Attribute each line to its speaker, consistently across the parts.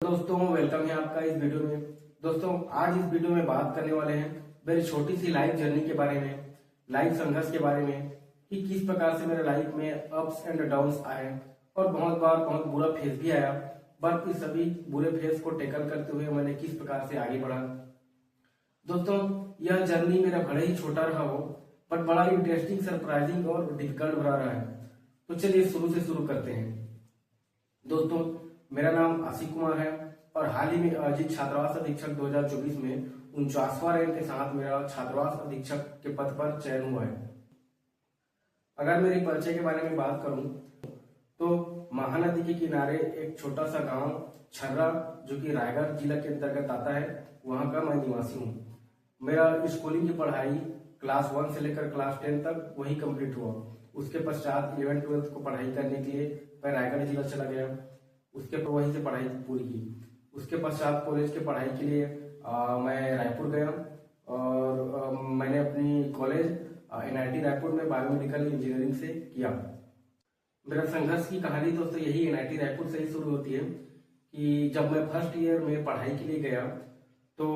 Speaker 1: दोस्तों वेलकम है आपका इस वीडियो में। दोस्तों आज इस वीडियो में बात करने वाले हैं मेरी छोटी सी लाइफ जर्नी के बारे में, लाइफ संघर्ष के बारे में कि किस प्रकार से मेरे लाइफ में अप्स एंड डाउन्स आए और बहुत बार बहुत बुरा फेज भी आया। बट इस सभी बुरे फेज को टैकल करते हुए मैंने किस प्रकार से आगे बढ़ा। दोस्तों यह जर्नी मेरा भले ही छोटा रहा हो बट बड़ा इंटरेस्टिंग, सरप्राइजिंग और डिफिकल्ट भरा रहा है। तो चलिए शुरू से शुरू करते हैं। दोस्तों मेरा नाम आशिक कुमार है और हाल ही में आयोजित छात्रावास अधीक्षक 2024 में 49वां रैंक के साथ मेरा छात्रावास अधीक्षक के पद पर चयन हुआ है। अगर मेरे परिचय के बारे में बात करूं तो महानदी के किनारे एक छोटा सा गांव छर्रा जो कि रायगढ़ जिला के अंतर्गत आता है, वहां का मैं निवासी हूं। मेरा स्कूलिंग की पढ़ाई क्लास 1 से लेकर क्लास 10 तक वही कंप्लीट हुआ। उसके पश्चात 11th-12th को पढ़ाई करने के लिए मैं रायगढ़ जिला चला गया। उसके पर वहीं से पढ़ाई पूरी की। उसके पश्चात कॉलेज की पढ़ाई के लिए मैं रायपुर गया और मैंने अपनी कॉलेज NIT रायपुर में बायोमेडिकल इंजीनियरिंग से किया। मेरा संघर्ष की कहानी दोस्तों यही NIT रायपुर से ही शुरू होती है कि जब मैं फर्स्ट ईयर में पढ़ाई के लिए गया तो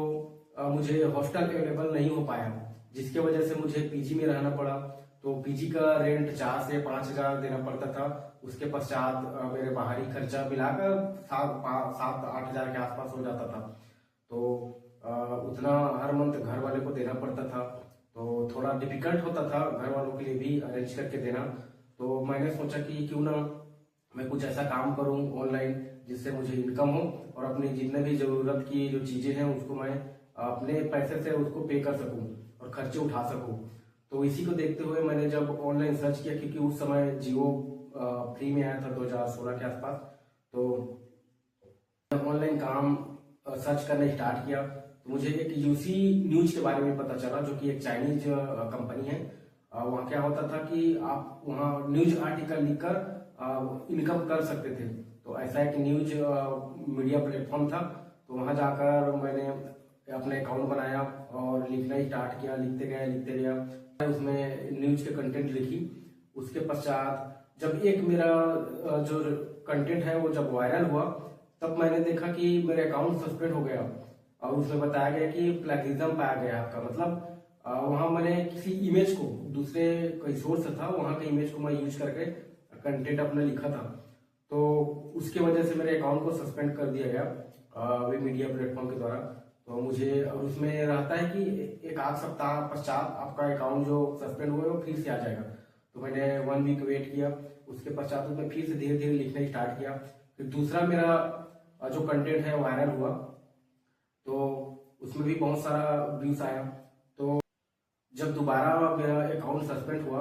Speaker 1: मुझे हॉस्टल अवेलेबल नहीं हो पाया, जिसकी वजह से मुझे पीजी में रहना पड़ा। तो पीजी का रेंट 4 से 5 हजार देना पड़ता था। उसके पश्चात मेरे बाहरी खर्चा मिलाकर 7-8 हजार के आसपास हो जाता था। तो उतना हर मंथ घर वाले को देना पड़ता था, तो थोड़ा डिफिकल्ट होता था घर वालों के लिए भी अरेंज करके देना। तो मैंने सोचा कि क्यों ना मैं कुछ ऐसा काम करूं ऑनलाइन जिससे मुझे इनकम हो और अपनी जितने भी जरूरत की जो चीजें हैं उसको मैं अपने पैसे से उसको पे कर सकूं और खर्चे उठा सकूं। तो इसी को देखते हुए मैंने जब ऑनलाइन सर्च किया, क्योंकि उस समय जियो फ्री में आया था 2016 के आसपास, तो ऑनलाइन काम सर्च करना स्टार्ट किया तो मुझे एक यूसी न्यूज के बारे में पता चला, जो कि एक चाइनीज कंपनी है। वहाँ क्या होता था कि आप वहाँ न्यूज आर्टिकल लिखकर इनकम कर सकते थे। तो ऐसा एक न्यूज मीडिया प्लेटफॉर्म था। तो वहाँ जाकर मैंने अपने अकाउंट बनाया और लिखना स्टार्ट किया। लिखते गया उसमें न्यूज के कंटेंट लिखी। उसके पश्चात जब एक मेरा जो कंटेंट है वो जब वायरल हुआ तब मैंने देखा कि मेरे अकाउंट सस्पेंड हो गया और उसमें बताया गया कि प्लेगरिज्म पाया गया आपका। मतलब वहां मैंने किसी इमेज को, दूसरे कोई सोर्स था वहां के इमेज को मैं यूज करके कंटेंट अपना लिखा था। तो उसकी वजह से मेरे अकाउंट को सस्पेंड कर दिया गया वे मीडिया प्लेटफॉर्म के द्वारा। तो मुझे और उसमें रहता है कि एक आध सप्ताह पश्चात आपका अकाउंट जो सस्पेंड हुआ है वो फिर से आ जाएगा। तो मैंने 1 वीक वेट किया। उसके पश्चात उसमें फिर से धीरे धीरे लिखना स्टार्ट किया। फिर दूसरा मेरा जो कंटेंट है वायरल हुआ तो उसमें भी बहुत सारा व्यूज आया। तो जब दोबारा मेरा अकाउंट सस्पेंड हुआ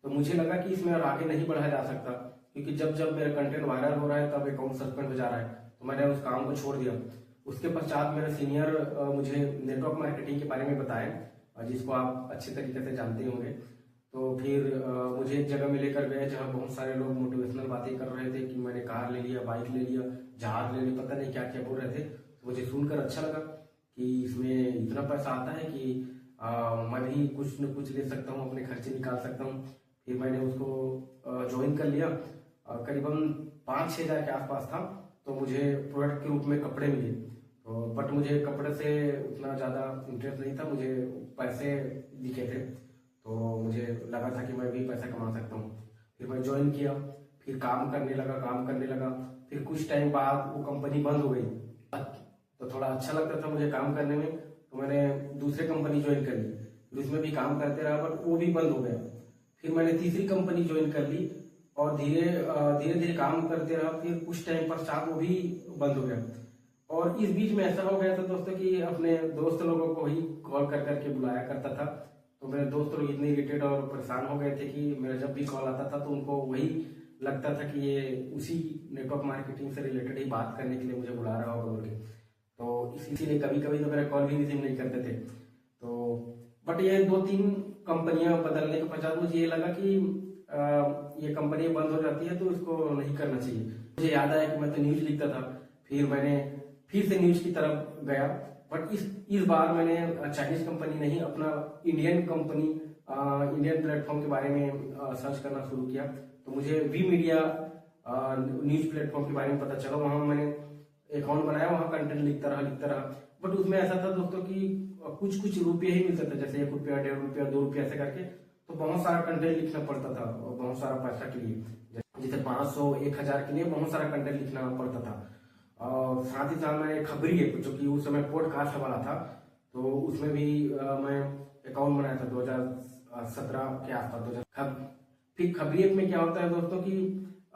Speaker 1: तो मुझे लगा कि इसमें और आगे नहीं बढ़ाया जा सकता, क्योंकि जब जब मेरा कंटेंट वायरल हो रहा है तब अकाउंट सस्पेंड हो जा रहा है। तो मैंने उस काम को छोड़ दिया। उसके पश्चात मेरे सीनियर मुझे नेटवर्क मार्केटिंग के बारे में बताया, जिसको आप अच्छे तरीके से जानते होंगे। तो फिर मुझे एक जगह में लेकर गए जहाँ बहुत सारे लोग मोटिवेशनल बातें कर रहे थे कि मैंने कार ले लिया, बाइक ले लिया, जहाज ले लिया, पता नहीं क्या क्या बोल रहे थे। तो मुझे सुनकर अच्छा लगा कि इसमें इतना पैसा आता है कि मैं भी कुछ न कुछ ले सकता हूँ, अपने खर्चे निकाल सकता हूँ। फिर मैंने उसको ज्वाइन कर लिया। करीबन 5-6 हजार के आसपास था। तो मुझे प्रोडक्ट के रूप में कपड़े मिले। तो बट मुझे कपड़े से उतना ज़्यादा इंटरेस्ट नहीं था, मुझे पैसे दिखे थे। तो मुझे लगा था कि मैं भी पैसा कमा सकता हूँ। फिर मैं ज्वाइन किया, फिर काम करने लगा। फिर कुछ टाइम बाद वो कंपनी बंद हो गई। तो थोड़ा अच्छा लगता था मुझे काम करने में, तो मैंने दूसरे कंपनी ज्वाइन कर ली। फिर उसमें भी काम करते रहा बट वो भी बंद हो गया। फिर मैंने तीसरी कंपनी ज्वाइन कर ली और धीरे धीरे काम करते रहा। फिर कुछ टाइम पश्चात वो भी बंद हो गया। और इस बीच में ऐसा हो गया था दोस्तों कि अपने दोस्त लोगों को ही कॉल कर करके बुलाया करता था। तो मेरे दोस्त लोग इतने इरिटेट और परेशान हो गए थे कि मेरा जब भी कॉल आता था तो उनको वही लगता था कि ये उसी नेटवर्क मार्केटिंग से रिलेटेड ही बात करने के लिए मुझे बुला रहा होगा बोल के। तो इसीलिए कभी कभी तो मेरा कॉल भी रिसीव नहीं करते थे। तो बट ये 2-3 कंपनियां बदलने के पश्चात मुझे ये लगा कि ये कंपनी बंद हो जाती है तो इसको नहीं करना चाहिए। मुझे याद आया कि मैं तो न्यूज लिखता था। फिर मैंने फिर से न्यूज की तरफ गया। बट इस बार मैंने चाइनीज कंपनी नहीं, अपना इंडियन कंपनी, इंडियन प्लेटफॉर्म के बारे में सर्च करना शुरू किया। तो मुझे वी मीडिया न्यूज प्लेटफॉर्म के बारे में पता चला। वहां मैंने अकाउंट बनाया, वहाँ कंटेंट लिखता रहा। बट उसमें ऐसा था दोस्तों कि कुछ कुछ रुपये ही मिलते थे, जैसे 1 रुपया, 1.5 रुपया, 2 रुपया ऐसे करके। तो बहुत सारा कंटेंट लिखना पड़ता था और बहुत सारा पैसा के लिए, जैसे 500, 1000 के लिए बहुत सारा कंटेंट लिखना पड़ता था। और साथ ही साथ मैं खबरी है जो कि उस समय पॉडकास्ट वाला था, तो उसमें भी मैं अकाउंट बनाया था 2017 के आसपास। फिर खबरी में क्या होता है दोस्तों कि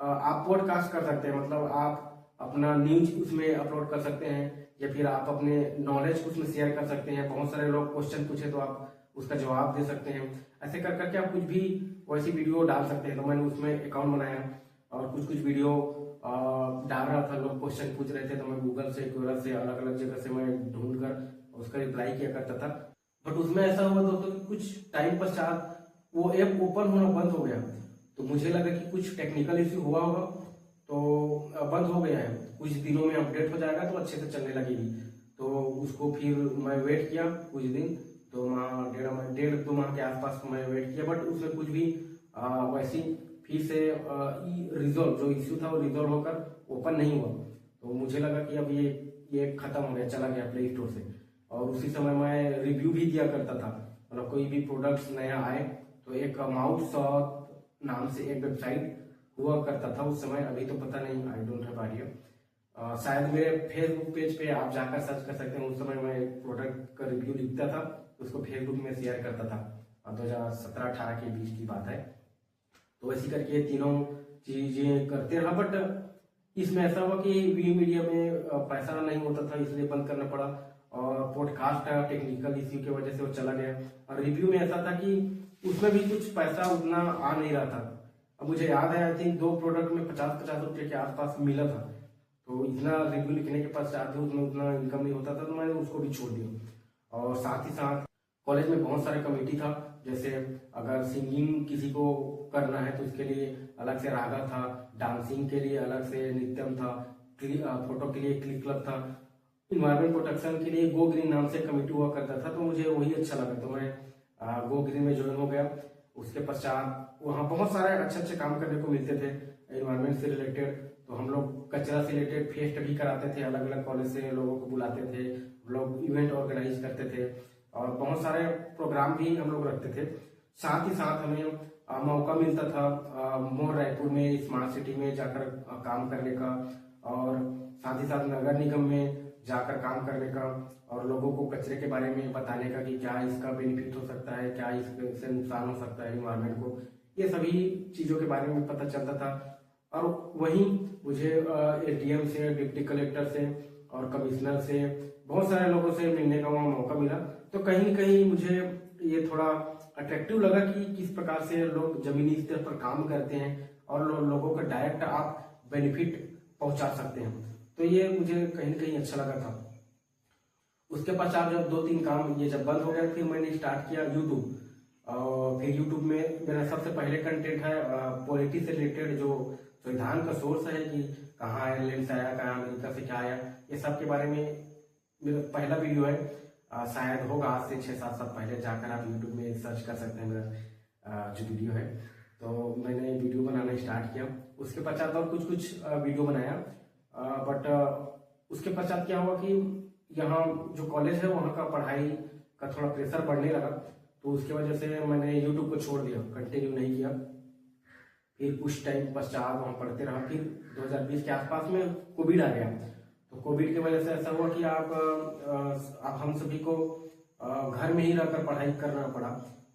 Speaker 1: आप पॉडकास्ट कर सकते हैं, मतलब आप अपना न्यूज उसमें अपलोड कर सकते हैं, या फिर आप अपने नॉलेज उसमें शेयर कर सकते हैं। बहुत सारे लोग क्वेश्चन पूछे तो आप उसका जवाब दे सकते हैं। ऐसे कर करके आप कुछ भी वैसी वीडियो डाल सकते हैं। तो मैंने उसमें अकाउंट बनाया और कुछ कुछ वीडियो डाल रहा था। लोग क्वेश्चन पूछ रहे थे तो मैं गूगल से अलग अलग जगह से मैं ढूंढ कर उसका रिप्लाई किया करता था। बट उसमें ऐसा हुआ दोस्तों कि कुछ टाइम पश्चात वो ऐप ओपन होना बंद हो गया। तो मुझे लगा कि कुछ टेक्निकल इश्यू हुआ होगा, तो बंद हो गया है, कुछ दिनों में अपडेट हो जाएगा तो अच्छे से चलने लगेगी। तो उसको फिर मैं वेट किया कुछ दिन, 2 माह, 1.5 2 माह के आसपास मैं वेट किया। बट उसमें कुछ भी वैसी फिर से रिजॉल्व जो इश्यू था वो रिजॉल्व होकर ओपन नहीं हुआ। तो मुझे लगा कि अब ये खत्म हो गया, चला गया प्ले स्टोर से। और उसी समय मैं रिव्यू भी दिया करता था, मतलब कोई भी प्रोडक्ट्स नया आए तो एक माउथ शॉट नाम से एक वेबसाइट हुआ करता था उस समय, अभी तो पता नहीं, आई डोंट हैव आइडिया। शायद मेरे फेसबुक पेज पे आप जाकर सर्च कर सकते हैं। उस समय मैं प्रोडक्ट का रिव्यू लिखता था, उसको फेसबुक में शेयर करता था। 2017-18 के बीच की बात है। तो ऐसी करके तीनों चीजें करते रहा। बट इसमें ऐसा हुआ कि वी मीडिया में पैसा नहीं होता था, इसलिए बंद करना पड़ा। और पॉडकास्ट का टेक्निकल इश्यू की वजह से वो चला गया। और रिव्यू में ऐसा था कि उसमें भी कुछ पैसा उतना आ नहीं रहा था। अब मुझे याद है, आई थिंक 2 प्रोडक्ट में 50-50 रुपये के आसपास मिला था। तो इतना रिव्यू लिखने के पश्चात उसमें उतना इनकम नहीं होता था, तो मैंने उसको भी छोड़ दिया। और साथ ही साथ कॉलेज में बहुत सारे कमेटी था, जैसे अगर सिंगिंग किसी को करना है तो उसके लिए अलग से रागा था, डांसिंग के लिए अलग से नृत्यम था, फोटो के लिए क्लिक क्लब था, इन्वायरमेंट प्रोटेक्शन के लिए गो ग्रीन नाम से कमेटी हुआ करता था। तो मुझे वही अच्छा लगा, तो मैं गो ग्रीन में ज्वाइन हो गया। उसके पश्चात वहाँ बहुत सारे अच्छे अच्छे काम करने को मिलते थे इन्वायरमेंट से रिलेटेड। तो हम लोग कचरा से रिलेटेड फेस्ट भी कराते थे, अलग अलग कॉलेज से लोगों को बुलाते थे, लोग इवेंट ऑर्गेनाइज करते थे और बहुत सारे प्रोग्राम भी हम लोग रखते थे। साथ ही साथ हमें मौका मिलता था मोर रायपुर में स्मार्ट सिटी में जाकर काम करने का, और साथ ही साथ नगर निगम में जाकर काम करने का, और लोगों को कचरे के बारे में बताने का कि क्या इसका बेनिफिट हो सकता है, क्या इससे नुकसान हो सकता है इन्वायरमेंट को। ये सभी चीजों के बारे में पता चलता था। और वहीं मुझे एडीएम से, डिप्टी कलेक्टर से और कमिश्नर से, बहुत सारे लोगों से मिलने का वहाँ मौका मिला। तो कहीं न कहीं मुझे ये थोड़ा अट्रैक्टिव लगा कि किस प्रकार से लोग जमीनी स्तर पर काम करते हैं और लोगों का डायरेक्ट आप बेनिफिट पहुंचा सकते हैं। तो ये मुझे कहीं न कहीं अच्छा लगा था। उसके पश्चात जब 2-3 काम ये जब बंद हो गया, फिर मैंने स्टार्ट किया यूट्यूब। और फिर यूट्यूब में मेरा सबसे पहले कंटेंट है पॉलिटिक्स से रिलेटेड, जो संविधान का सोर्स है कि कहाँ आयरलैंड से आया, कहाँ अमेरिका से क्या आया, ये सब के बारे में मेरा पहला वीडियो है। शायद होगा आज से 6-7 साल पहले, जाकर आप यूट्यूब में सर्च कर सकते हैं मेरा जो वीडियो है। तो मैंने वीडियो बनाना स्टार्ट किया। उसके पश्चात और कुछ कुछ वीडियो बनाया। बट उसके पश्चात क्या हुआ कि यहाँ जो कॉलेज है वहाँ का पढ़ाई का थोड़ा प्रेशर बढ़ने लगा, तो उसकी वजह से मैंने यूट्यूब को छोड़ दिया, कंटिन्यू नहीं किया। फिर कुछ टाइम पश्चात वहाँ पढ़ते रहा। फिर 2020 के आसपास में कोविड आ गया। तो कोविड की वजह से ऐसा हुआ कि आप हम सभी को घर में ही रहकर पढ़ाई करना पड़ा।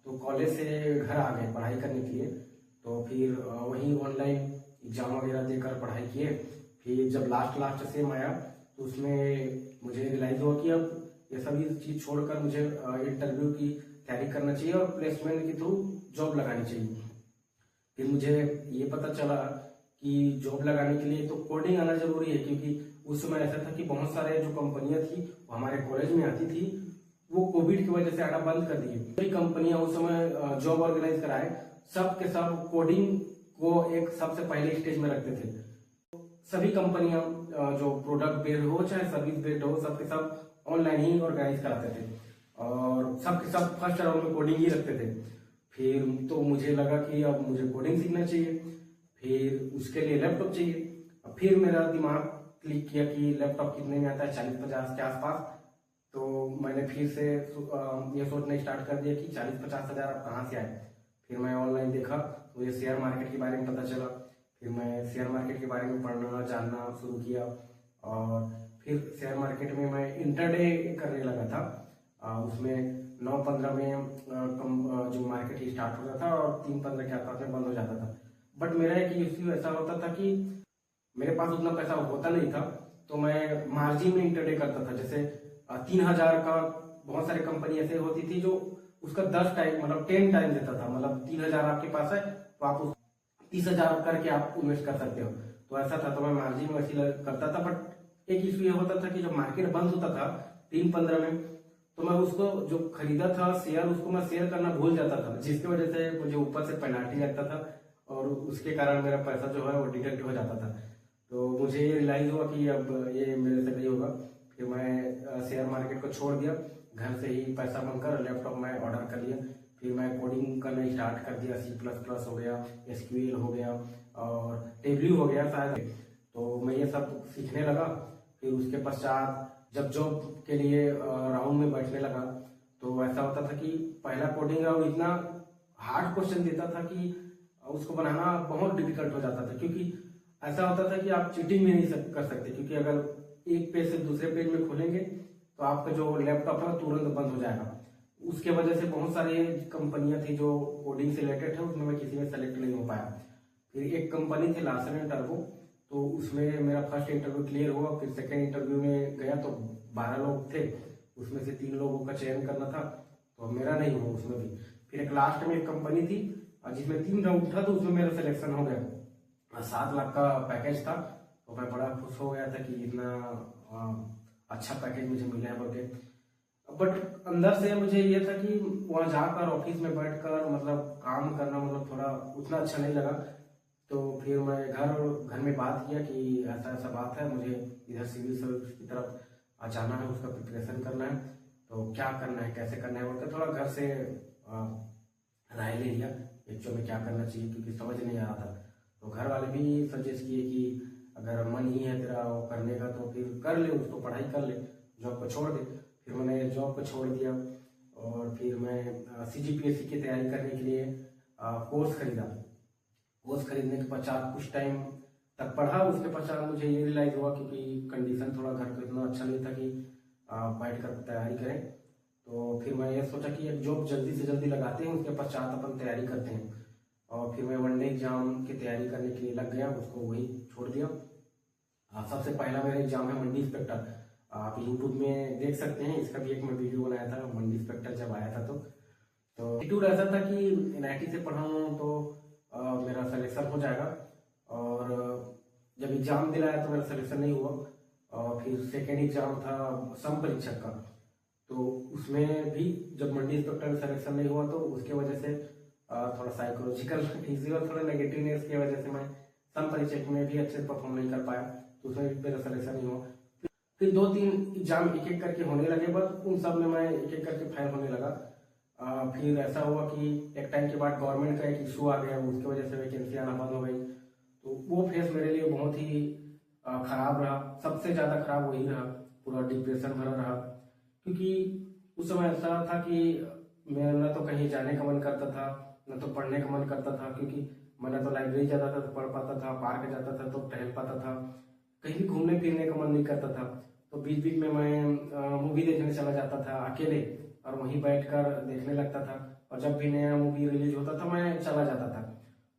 Speaker 1: तो कॉलेज से घर आ गए पढ़ाई करने के लिए। तो फिर वहीं ऑनलाइन एग्जाम वगैरह देकर पढ़ाई किए। फिर जब लास्ट सेम आया तो उसमें मुझे रियलाइज हुआ कि अब ये सभी चीज छोड़कर मुझे इंटरव्यू की तैयारी करना चाहिए और प्लेसमेंट के थ्रू जॉब लगानी चाहिए। फिर मुझे ये पता चला कि जॉब लगाने के लिए तो कोडिंग आना जरूरी है, क्योंकि उस समय ऐसा था कि बहुत सारे जो कंपनियां थी वो हमारे कॉलेज में आती थी, वो कोविड की वजह से आना बंद कर दिए। कई कंपनियां उस समय जॉब ऑर्गेनाइज कराए, सब के सब कोडिंग को एक सबसे पहले स्टेज में रखते थे। सभी कंपनियां जो प्रोडक्ट बेस्ड हो चाहे सर्विस बेस्ड हो, सबके सब ऑनलाइन ही ऑर्गेनाइज कराते थे और सबके सब फर्स्ट राउंड में कोडिंग ही रखते थे। फिर तो मुझे लगा कि अब मुझे कोडिंग सीखना चाहिए, फिर उसके लिए लैपटॉप चाहिए। फिर मेरा दिमाग क्लिक किया कि लैपटॉप कितने में आता है, 40-50 के आसपास। तो मैंने फिर से ये सोचना स्टार्ट कर दिया कि 40-50 हजार अब कहाँ से आए। फिर मैं ऑनलाइन देखा, मुझे शेयर मार्केट के बारे में पता चला। फिर मैं शेयर मार्केट के बारे में पढ़ना जानना शुरू किया, और फिर शेयर मार्केट में मैं इंटरडे करने लगा था। उसमें 9:15 में जो मार्केट स्टार्ट होता था और 3:15 के आसपास में बंद हो जाता था। बट मेरा एक इश्यू ऐसा होता था कि मेरे पास उतना पैसा होता नहीं था, तो मैं मार्जिन में इंटरडे करता था। जैसे 3,000 का, बहुत सारी कंपनी ऐसे होती थी जो उसका 10 टाइम मतलब 10 टाइम देता था। मतलब 3,000 आपके पास है तो आप उस 30,000 करके आप इन्वेस्ट कर सकते हो। तो ऐसा था, तो मैं मार्जिन में वैसे करता था। बट एक इश्यू ये होता था कि जब मार्केट बंद होता था 3:15 में, तो मैं उसको जो खरीदा था शेयर, उसको मैं शेयर करना भूल जाता था, जिसकी वजह से मुझे ऊपर से पेनाल्टी लगता था और उसके कारण मेरा पैसा जो है वो डिडक्ट हो जाता था। तो मुझे ये रियलाइज हुआ कि अब ये मेरे से नहीं होगा। फिर मैं शेयर मार्केट को छोड़ दिया, घर से ही पैसा बनकर लैपटॉप में ऑर्डर कर लिया। फिर मैं कोडिंग करना स्टार्ट कर दिया, C++ हो गया, SQL हो गया और टेबल्यू हो गया शायद। तो मैं ये सब सीखने लगा। फिर उसके पश्चात जब जॉब के लिए राउंड में बैठने लगा, तो ऐसा होता था कि पहला कोडिंग राउंड इतना हार्ड क्वेश्चन देता था कि उसको बनाना बहुत डिफिकल्ट हो जाता था। क्योंकि ऐसा होता था कि आप चीटिंग भी नहीं कर सकते, क्योंकि अगर एक पेज से दूसरे पेज में खोलेंगे तो आपका जो लैपटॉप है तुरंत बंद हो जाएगा। उसके वजह से बहुत सारी कंपनियां थी जो कोडिंग से रिलेटेड है, उसमें मैं किसी में सेलेक्ट नहीं हो पाया। फिर एक कंपनी थी लार्सन एंड टर्बो, तो उसमें मेरा फर्स्ट इंटरव्यू क्लियर हुआ। फिर सेकेंड इंटरव्यू में गया तो 12 लोग थे, उसमें से 3 लोगों का चयन करना था, तो मेरा नहीं हुआ उसमें भी। फिर एक लास्ट में एक कंपनी थी जिसमें 3 राउंड था, तो उसमें मेरा सिलेक्शन हो गया। 7 लाख का पैकेज था, तो मैं बड़ा खुश हो गया था कि इतना अच्छा पैकेज मुझे मिला है बोल के। बट अंदर से मुझे ये था कि वहां जाकर ऑफिस में बैठकर मतलब काम करना मतलब थोड़ा उतना अच्छा नहीं लगा। तो फिर मैं घर में बात किया कि ऐसा ऐसा बात है, मुझे इधर सिविल सर्विस की तरफ जाना है, उसका प्रिपरेशन करना है, तो क्या करना है कैसे करना है बोलकर थोड़ा घर से राय ले लिया एक्चुअल में क्या करना चाहिए, क्योंकि समझ नहीं आ रहा था। तो घर वाले भी सजेस्ट किए कि अगर मन ही है तेरा वो करने का तो फिर कर ले, उसको पढ़ाई कर ले, जॉब को छोड़ दे। फिर मैंने जॉब को छोड़ दिया और फिर मैं CGPSC की तैयारी करने के लिए कोर्स खरीदा। कोर्स खरीदने के पश्चात कुछ टाइम तक पढ़ा। उसके पश्चात मुझे ये रियलाइज हुआ, क्योंकि कंडीशन थोड़ा घर का इतना अच्छा नहीं था कि बैठ कर तैयारी करें। तो फिर मैं ये सोचा कि एक जॉब जल्दी से जल्दी लगाते हैं, उसके पश्चात अपन तैयारी करते हैं। और फिर मैं वनडे एग्जाम की तैयारी करने के लिए लग गया, उसको वही छोड़ दिया। सबसे पहला मेरा एग्जाम है मंडी इंस्पेक्टर। आप यूट्यूब में देख सकते हैं, इसका भी एक मैं वीडियो बनाया था मंडी इंस्पेक्टर जब आया था। तो एटीट्यूड ऐसा था कि NIT से पढ़ा हूँ तो मेरा सिलेक्शन हो जाएगा। और जब एग्जाम दिलाया तो मेरा सिलेक्शन नहीं हुआ। और फिर सेकेंड एग्जाम था सम परीक्षक का, तो उसमें भी जब मंडी इंस्पेक्टर में सिलेक्शन नहीं हुआ तो उसके वजह से थोड़ा साइकोलॉजिकल इश्यू और थोड़ा नेगेटिवनेस की वजह से मैं सम परीक्षक में भी अच्छे से परफॉर्म नहीं कर पाया, तो उसमें भी मेरा सिलेक्शन नहीं हुआ। फिर 2-3 एग्जाम एक एक करके होने लगे, बस उन सब में मैं एक एक करके फेल होने लगा। फिर ऐसा हुआ कि एक टाइम के बाद गवर्नमेंट का एक इशू आ गया, उसकी वजह से वैकेंसी आना बंद हो गई। तो वो फेस मेरे लिए बहुत ही खराब रहा, सबसे ज्यादा खराब वही रहा, पूरा डिप्रेशन भरा रहा। क्योंकि उस समय ऐसा था कि मैं न तो कहीं जाने का मन करता था, न तो पढ़ने का मन करता था, क्योंकि मैं न तो लाइब्रेरी जाता था तो पढ़ पाता था, पार्क जाता था तो टहल पाता था, कहीं भी घूमने फिरने का मन नहीं करता था। तो बीच बीच में मैं मूवी देखने चला जाता था अकेले, और वहीं बैठकर देखने लगता था। और जब भी नया मूवी रिलीज होता था मैं चला जाता था।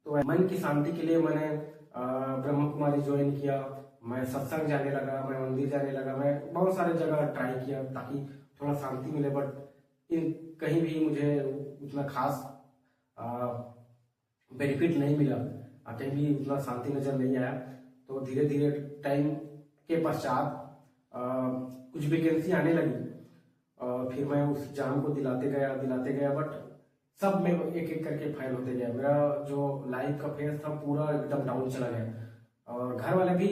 Speaker 1: तो मन की शांति के लिए मैंने ब्रह्म कुमारी ज्वाइन किया, मैं सत्संग जाने लगा, मैं मंदिर जाने लगा, मैं बहुत सारे जगह ट्राई किया ताकि थोड़ा शांति मिले। बट इन कहीं भी मुझे उतना खास बेनिफिट नहीं मिला, कहीं भी उतना शांति नजर नहीं आया। तो धीरे धीरे टाइम के पश्चात कुछ वैकेंसी आने लगी, फिर मैं उस एग्जाम को दिलाते गया, बट सब में एक एक करके फेल होते गया। मेरा जो लाइफ का फेज था पूरा एकदम डाउन चला गया। और घर वाले भी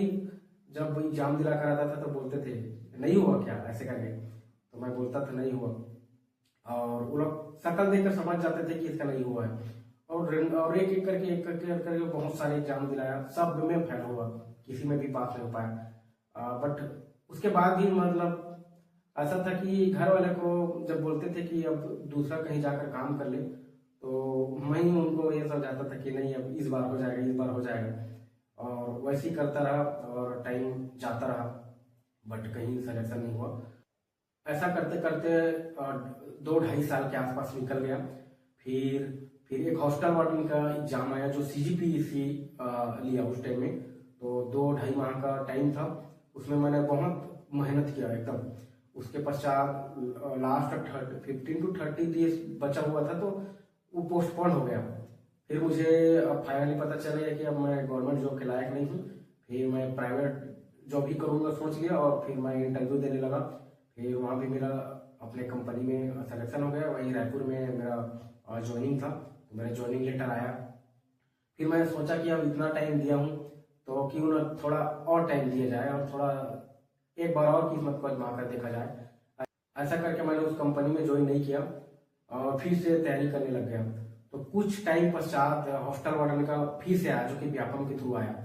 Speaker 1: जब एग्जाम दिला कर आता था तो बोलते थे नहीं हुआ क्या, ऐसे करके। तो मैं बोलता था नहीं हुआ, और वो लोग शक्ल देखकर समझ जाते थे कि इसका नहीं हुआ है। और एक करके बहुत सारे एग्जाम दिलाया, सब में फेल हुआ, किसी में भी पास नहीं हो पाया। बट उसके बाद भी मतलब ऐसा था कि घर वाले को जब बोलते थे कि अब दूसरा कहीं जाकर काम कर ले, तो मैं ही उनको ये समझाता था कि नहीं अब इस बार हो जाएगा, इस बार हो जाएगा, और वैसे ही करता रहा और टाइम जाता रहा, बट कहीं सिलेक्शन नहीं हुआ। ऐसा करते करते 2-2.5 साल के आसपास निकल गया। फिर एक हॉस्टल वार्डन का एग्जाम आया जो CGPEC लिया उस टाइम में, तो 2-2.5 माह का टाइम था। उसमें मैंने बहुत मेहनत किया एकदम। उसके पश्चात लास्ट 15 to 30 डेज बचा हुआ था, तो वो पोस्टपोन हो गया। फिर मुझे अब फाइनली पता चल गया कि अब मैं गवर्नमेंट जॉब के लायक नहीं हूँ। फिर मैं प्राइवेट जॉब ही करूँगा सोच लिया, और फिर मैं इंटरव्यू देने लगा। फिर वहाँ भी मेरा अपने कंपनी में सिलेक्शन हो गया, वहीं रायपुर में मेरा ज्वाइनिंग था, तो मेरा ज्वाइनिंग लेटर आया। फिर मैं सोचा कि अब इतना टाइम दिया हूँ तो क्यों ना थोड़ा और टाइम दिया जाए, और थोड़ा एक बार और किस्मत को आजमा कर देखा जाए। ऐसा करके मैंने उस कंपनी में ज्वाइन नहीं किया और फिर से तैयारी करने लग गया। तो कुछ टाइम पश्चात हॉस्टल वार्डन का फिर से आया, जो कि व्यापम के थ्रू आया,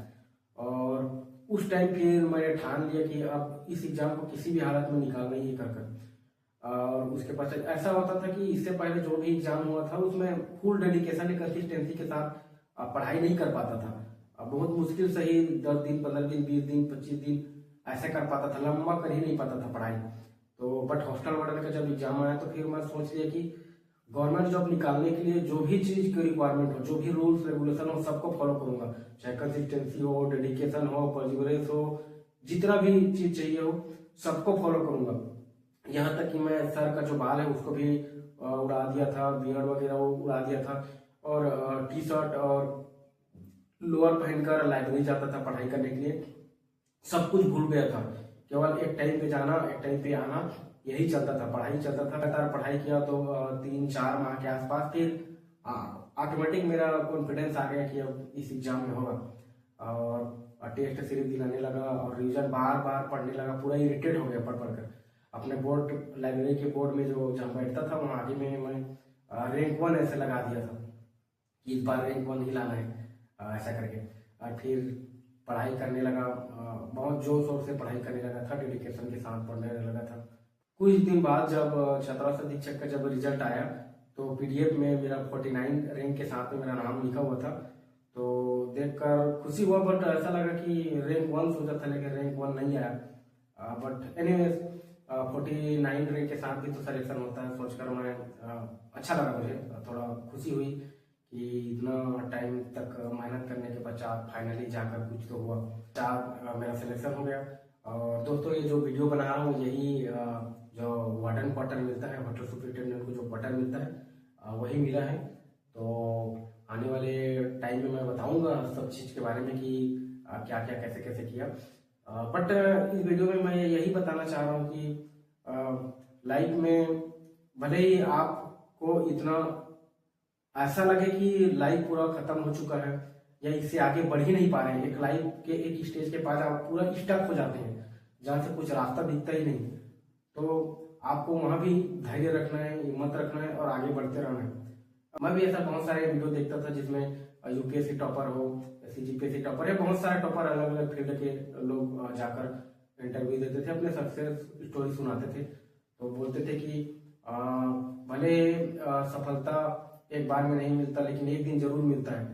Speaker 1: और उस टाइम फिर मैंने ठान लिया कि अब इस एग्जाम को किसी भी हालत में निकालना ही कर। और उसके पश्चात ऐसा होता था कि इससे पहले जो भी एग्जाम हुआ था उसमें फुल डेडिकेशन एक कंसिस्टेंसी के साथ पढ़ाई नहीं कर पाता था। बहुत मुश्किल से ही 10 दिन, 15 दिन, 20 दिन, 25 दिन ऐसे कर पाता था, लंबा कर ही नहीं पाता था पढ़ाई। तो बट हॉस्टल वार्डन का जब एग्जाम आया तो फिर मैं सोच लिया कि गवर्नमेंट जॉब निकालने के लिए जो भी चीज की रिक्वायरमेंट हो, जो भी रूल्स रेगुलेशन हो, सबको फॉलो करूंगा। चाहे कंसिस्टेंसी हो, डेडिकेशन हो, परसिवरेंस हो, जितना भी चीज चाहिए हो सबको फॉलो करूंगा। यहाँ तक कि मैं सर का जो बाल है उसको भी उड़ा दिया था, बियर्ड वगैरह वो उड़ा दिया था, और टी शर्ट और लोअर पहनकर लाइब्रेरी जाता था पढ़ाई करने के लिए। सब कुछ भूल गया था, केवल एक टाइम पे जाना, एक टाइम पे आना, यही चलता था, पढ़ाई चलता था। लगातार पढ़ाई किया तो 3-4 माह के आसपास फिर ऑटोमेटिक मेरा कॉन्फिडेंस आ गया कि अब इस एग्जाम में होगा, और टेस्ट सीरीज दिलाने लगा और रिवीजन बार बार पढ़ने लगा। पूरा इरिटेट हो गया पढ़ पढ़ कर। अपने बोर्ड लाइब्रेरी के बोर्ड में जो जहाँ बैठता था वहाँ आगे में मैं रैंक 1 ऐसे लगा दिया था कि इस बार रैंक 1 ही लाना है, ऐसा करके। और फिर पढ़ाई करने लगा, बहुत जोर शोर से पढ़ाई करने लगा था, डेडिकेशन के साथ पढ़ने लगा था। कुछ दिन बाद जब छात्रावास अधीक्षक का जब रिजल्ट आया तो PDF में मेरा 49 रैंक के साथ में मेरा नाम लिखा हुआ था। तो देखकर खुशी हुआ, बट ऐसा लगा कि रैंक 1 सोचा था, लेकिन रैंक 1 नहीं आया। बट एनीवेज 49 रैंक के साथ भी तो सिलेक्शन होता है, सोचकर मैं अच्छा लगा, मुझे थोड़ा खुशी हुई कि इतना टाइम तक मेहनत करने के पश्चात फाइनली जाकर कुछ तो हुआ। मेरा सिलेक्शन हो गया। और दोस्तों ये जो वीडियो बना रहा हूँ यही जो वार्डन क्वार्टर मिलता है, होटल सुपरिटेंडेंट को जो क्वार्टर मिलता है वही मिला है। तो आने वाले टाइम में मैं बताऊंगा सब चीज़ के बारे में कि क्या क्या कैसे कैसे किया। बट इस वीडियो में मैं यही बताना चाह रहा हूँ कि लाइफ में भले ही आपको इतना ऐसा लगे कि लाइफ पूरा खत्म हो चुका है या इससे आगे बढ़ ही नहीं पा रहे हैं, एक लाइफ के एक स्टेज के बाद आप पूरा स्टक हो जाते हैं जहाँ से कुछ रास्ता दिखता ही नहीं, तो आपको वहां भी धैर्य रखना है, हिम्मत रखना है और आगे बढ़ते रहना है। मैं भी ऐसा बहुत सारे वीडियो देखता था जिसमें UPSC टॉपर हो, CGPSC टॉपर है, बहुत सारे टॉपर अलग अलग फील्ड के लोग जाकर इंटरव्यू देते थे, अपने सक्सेस स्टोरी सुनाते थे। तो बोलते थे कि भले सफलता एक बार में नहीं मिलता लेकिन एक दिन जरूर मिलता है।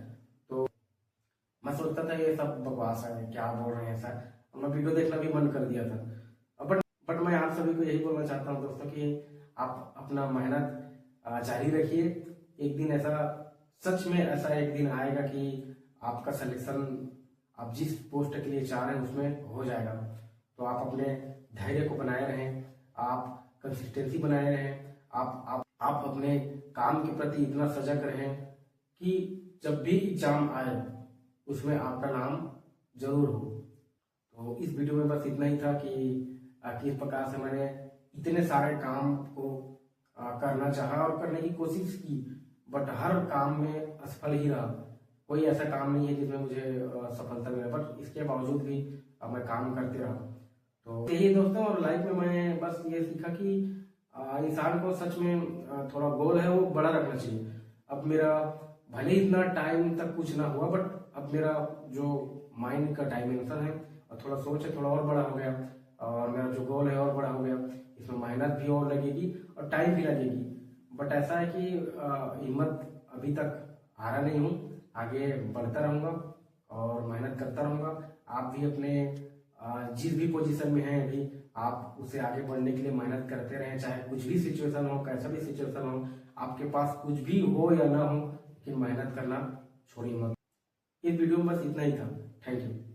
Speaker 1: तो मैं सोचता था ये सब बकवास है, क्या बोल रहे हैं ऐसा, मैं वीडियो देखना भी बंद कर दिया था। बट मैं आप सभी को यही बोलना चाहता हूँ दोस्तों कि आप अपना मेहनत जारी रखिए। एक दिन ऐसा, सच में ऐसा एक दिन आएगा कि आपका सिलेक्शन आप जिस पोस्ट के लिए चाह रहे हैं उसमें हो जाएगा। तो आप अपने धैर्य को बनाए रहें, आप कंसिस्टेंसी बनाए रहें, आप अपने काम के प्रति इतना सजग रहें कि जब भी एग्जाम आए उसमें आपका नाम जरूर हो। तो इस वीडियो में बस इतना ही था कि किस प्रकार से मैंने इतने सारे काम को करना चाहा और करने की कोशिश की, बट हर काम में असफल ही रहा। कोई ऐसा काम नहीं है जिसमें मुझे सफलता मिले, बट इसके बावजूद भी मैं काम करते रहा। तो यही दोस्तों, और लाइफ में मैं बस ये सीखा कि इंसान को सच में थोड़ा गोल है वो बड़ा रखना चाहिए। अब मेरा भले ही इतना टाइम तक कुछ ना हुआ, बट अब मेरा जो माइंड का डायमेंशन है थोड़ा सोच है थोड़ा और बड़ा हो गया, और मेरा जो गोल है और बड़ा हो गया। इसमें मेहनत भी और लगेगी और टाइम भी लगेगी, बट ऐसा है कि हिम्मत अभी तक हारा नहीं हूँ, आगे बढ़ता रहूँगा और मेहनत करता रहूँगा। आप भी अपने जिस भी पोजीशन में हैं अभी, आप उसे आगे बढ़ने के लिए मेहनत करते रहें, चाहे कुछ भी सिचुएशन हो, कैसा भी सिचुएशन हो, आपके पास कुछ भी हो या ना हो, लेकिन मेहनत करना छोड़िए मत। इस वीडियो में बस इतना ही था। Thank you.